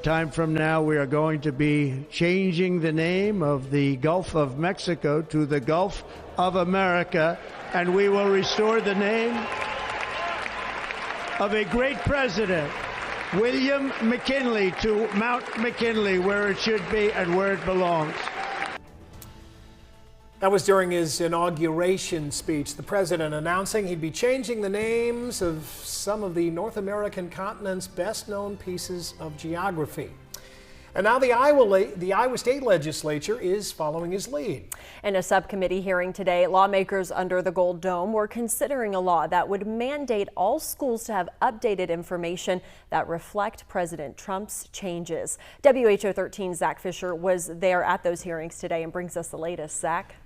time from now, we are going to be changing the name of the Gulf of Mexico to the Gulf of America, and we will restore the name of a great president, William McKinley, to Mount McKinley, where it should be and where it belongs. That was during his inauguration speech, the president announcing he'd be changing the names of some of the North American continent's best-known pieces of geography. And now the Iowa State Legislature is following his lead. In a subcommittee hearing today, lawmakers under the Gold Dome were considering a law that would mandate all schools to have updated information that reflect President Trump's changes. WHO 13's Zach Fisher was there at those hearings today and brings us the latest. Zach?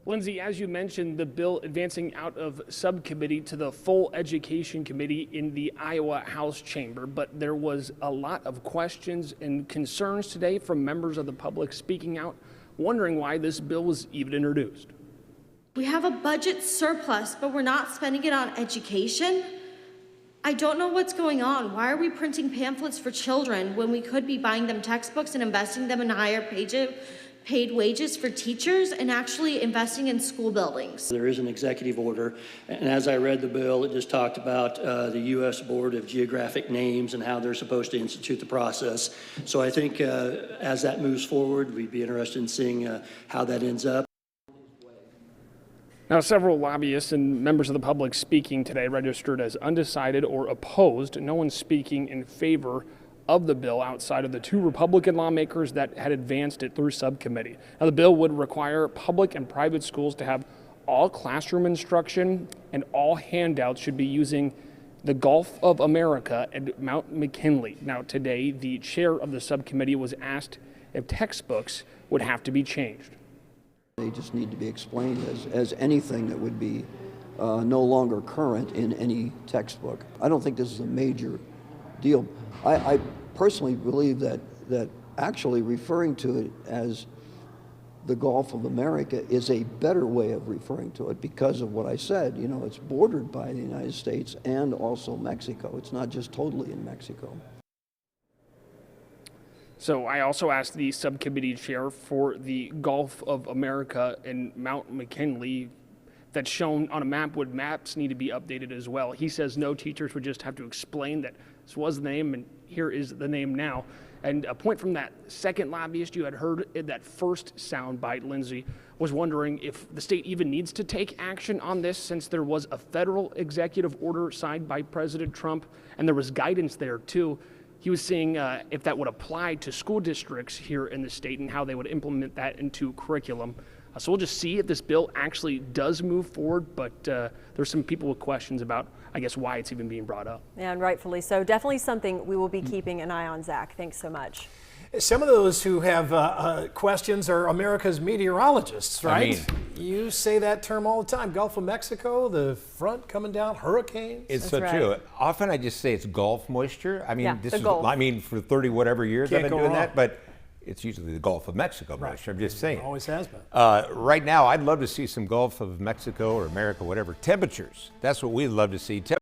Lindsay, as you mentioned, the bill advancing out of subcommittee to the full education committee in the Iowa House chamber, but there was a lot of questions and concerns today from members of the public speaking out, wondering why this bill was even introduced. We have a budget surplus, but we're not spending it on education. I don't know what's going on. Why are we printing pamphlets for children when we could be buying them textbooks and investing them in higher paid wages for teachers and actually investing in school buildings? There is an executive order, and as I read the bill, it just talked about the U.S. Board of Geographic Names and how they're supposed to institute the process. So I think as that moves forward, we'd be interested in seeing how that ends up. Now, several lobbyists and members of the public speaking today registered as undecided or opposed. No one speaking in favor of the bill outside of the two Republican lawmakers that had advanced it through subcommittee. Now, the bill would require public and private schools to have all classroom instruction, and all handouts should be using the Gulf of America and Mount McKinley. Now, today, the chair of the subcommittee was asked if textbooks would have to be changed. They just need to be explained as anything that would be no longer current in any textbook. I don't think this is a major deal. I personally believe that actually referring to it as the Gulf of America is a better way of referring to it because of what I said. You know, it's bordered by the United States and also Mexico. It's not just totally in Mexico. So I also asked the subcommittee chair for the Gulf of America and Mount McKinley that's shown on a map. Would maps need to be updated as well? He says no, teachers would just have to explain that this was the name and here is the name now. And a point from that second lobbyist you had heard in that first soundbite, Lindsay, was wondering if the state even needs to take action on this since there was a federal executive order signed by President Trump and there was guidance there too. He was saying if that would apply to school districts here in the state and how they would implement that into curriculum. So we'll just see if this bill actually does move forward, but there's some people with questions about, I guess, why it's even being brought up. And rightfully so. Definitely something we will be keeping an eye on, Zach. Thanks so much. Some of those who have questions are America's meteorologists, right? You say that term all the time. Gulf of Mexico, the front coming down, hurricanes. It's so true. Often I just say it's Gulf moisture. I mean, Yeah, this the is, Gulf. I mean, for 30 whatever years Can't I've go been doing wrong. that, but it's usually the Gulf of Mexico moisture. I'm just saying. Always has been. Right now, I'd love to see some Gulf of Mexico or America, whatever, temperatures. That's what we'd love to see.